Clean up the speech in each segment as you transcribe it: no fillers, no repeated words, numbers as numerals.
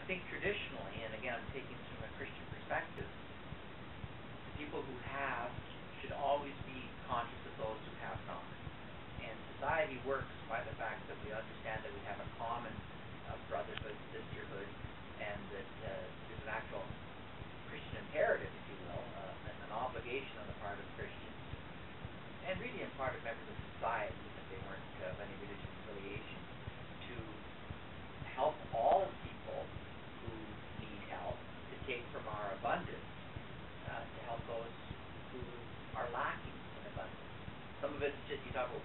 think traditionally, and again, I'm taking this from a Christian perspective, the people who have should always be conscious of those who have not. And society works by the fact that we understand that we have a common brotherhood, sisterhood, and that there's an actual Christian imperative, if you will, an obligation on the part of Christians, and really on part of members of society, if they weren't of any religious affiliation, to help all people who need help, to take from our abundance, to help those who are lacking in abundance. Some of it's just, you talk about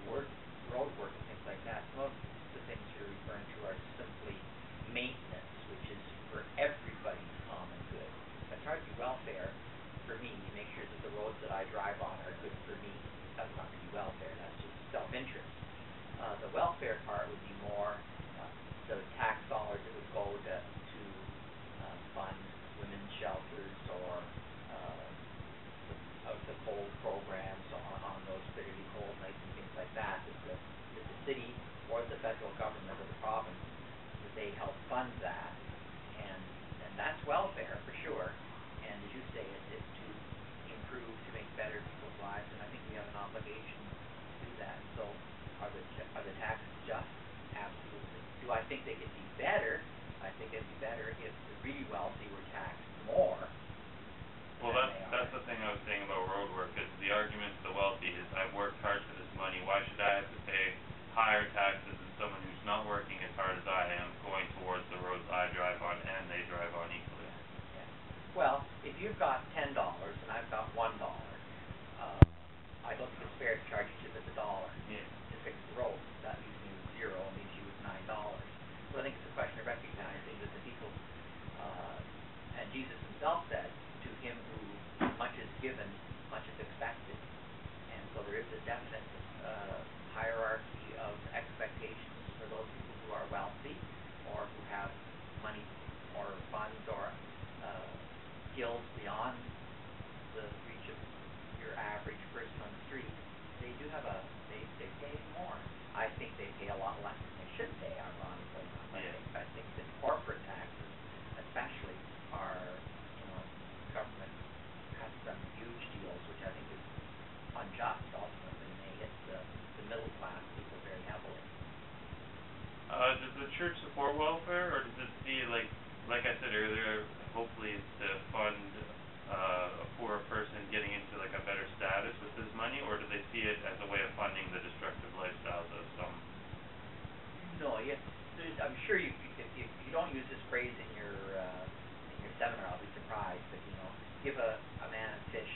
road work and things like that. Some of the things you're referring to are simply maintenance, which is for everybody's common good. That's hardly welfare for me. You make sure that the roads that I drive on are good for me. That's not really welfare. That's just self-interest. The welfare part would be more the tax dollars that would go to fund women's shelters or the cold programs on those bitterly cold nights and things like that. That the city or the federal government or the province, that they help fund that, and that's welfare for sure. And as you say, it's to improve, to make better people's lives, and I think we have an obligation to do that. So are the taxes just? Absolutely. Do I think they could be better? I think it'd be better if the really wealthy were taxed more. Well, that's the thing I was saying about road work, is the argument to the wealthy is, I've worked hard for this money, why should I have to pay higher taxes than someone who's not working as hard as I am, going towards the roads I drive on and they drive on equally? Yeah. Well, if you've got $10 and I've got $1, I don't think it's fair to charge each of us $1 to fix the road. That leaves me with $0 and leaves you with $9. So I think it's a question of recognizing that the people, and Jesus himself said, to him who much is given, much is expected. And so there is a definite hierarchy of expectations for those people who are wealthy or who have money or funds or skills beyond the reach of your average person on the street. They do have they pay more. I think they pay a lot less than they should pay, ironically enough. Yeah. I think that corporate taxes especially are, government cuts some huge deals, which I think is unjust ultimately, and they hit the middle class people very heavily. Does the church support welfare, or does it see, like I said earlier, hopefully it's to fund a poorer person getting into a better status with this money, or do they see it as a way of funding the destructive lifestyles of some? No, I'm sure if you don't use this phrase in your seminar, I'll be surprised, but give a man a fish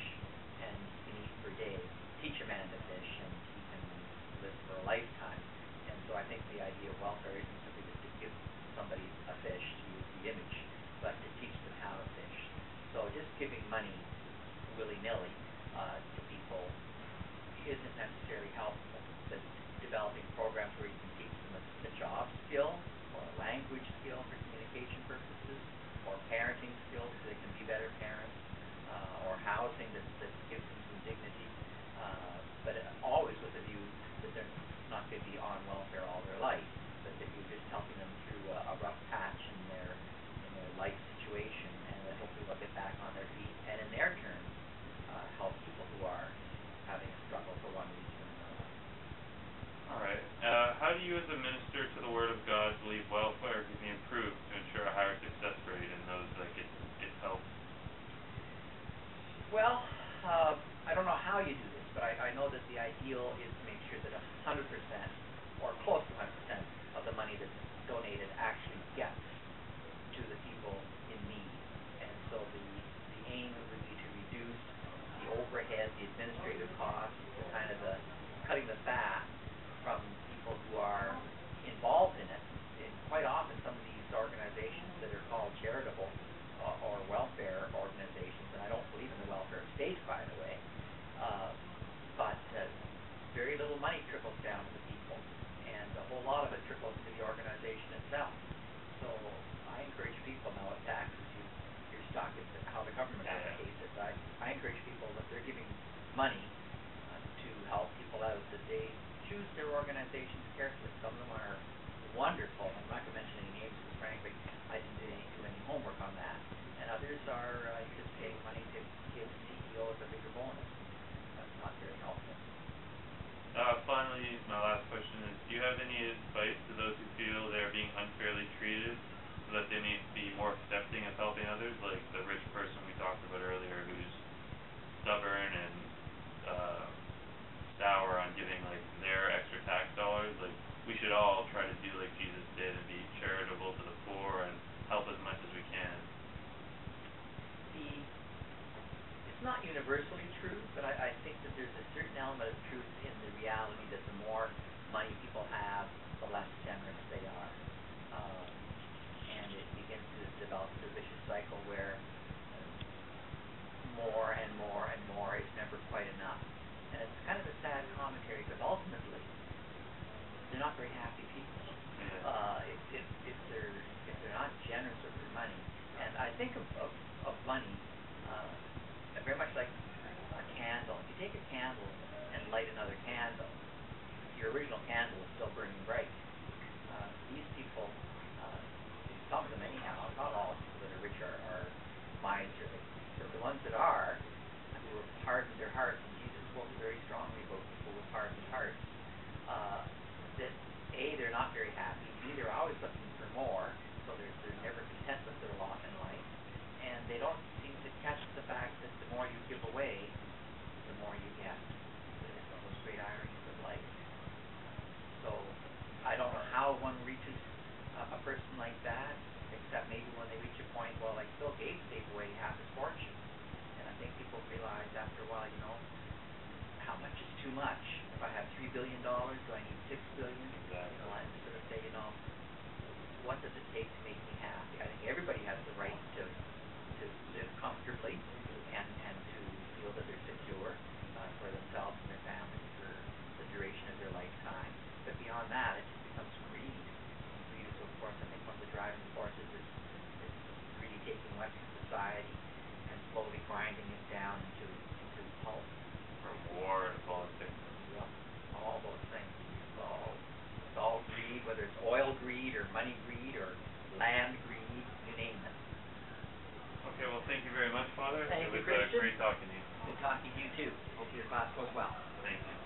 and he can eat for days. Teach a man to fish and he can live for a lifetime. And so I think the idea of welfare isn't simply just to give somebody a fish, to use the image, but to teach them how to fish. So just giving money willy-nilly to people isn't necessarily helpful. But developing programs where you can teach them a job skill or a language skill for communication purposes, or parenting skills so they can be better parents, or housing that gives them some dignity, but always with the view that they're not going to be on welfare all their life, but that you're just helping them through a rough patch in their life situation, and that hopefully they'll get back on their feet, and in their turn help people who are having a struggle for one reason or another. All right. How do you, as a minister to the Word of God, believe welfare can be improved to ensure a higher success rate in those that it helps? Well, I don't know how you do this, but I know that the ideal is to make sure that 100% or close to 100% of the money that's donated actually gets to the people in need. And so the aim would be to reduce the overhead, the administrative costs, the kind of the cutting the fat from people who are involved in it. And quite often some of these organizations that are called charitable or welfare organizations, and I don't believe in the welfare state, by the way, but very little money trickles down to people, and a whole lot of it trickles to the organization itself. So I encourage people, now with taxes, you're stuck with how the government allocates it. I encourage people that they're giving money to help people out, that they choose their organizations carefully. Some of them are wonderful. I'm not going to mention any names because frankly I didn't do any universally true, but I think that there's a certain element of truth in the reality that the more money people have, the less generous they are. And it begins to develop a vicious cycle where more and more and more is never quite enough. And it's kind of a sad commentary, because ultimately, they're not very happy people. If they're not generous with their money. And I think of money very much like a candle. If you take a candle and light another candle, your original candle is still burning bright. These people, some of them anyhow, not all people that are rich are miserly, but the ones that are, who have hardened their hearts, and Jesus spoke very strongly about people with hardened hearts, that A, they're not very happy, B, they're always looking for more, so they're never content with their lot in life, and they don't seem to catch the fact that the more you give away, the more you get. It's one of those great ironies of life. So I don't know how one reaches a person like that, except maybe when they reach a point, well, like Bill Gates gave away half his fortune, and I think people realize after a while, how much is too much? If I have $3 billion, do I need $6 billion? Exactly. And sort of say, what does it take to make me happy? I think everybody has the right to live comfortably and to feel that they're secure for themselves and their families for the duration of their lifetime. But beyond that, it just becomes greed. And greed is, of course, I think one of the driving forces is really taking Western society and slowly grinding it down into pulp. From war and politics. Yep, all those things. It's all greed, whether it's oil greed or money greed or land greed, you name it. Okay, well, thank you very much, Father. Thank it you, was Christian. great talking to you. Good talking to you too. Hope your class goes well. Thank you.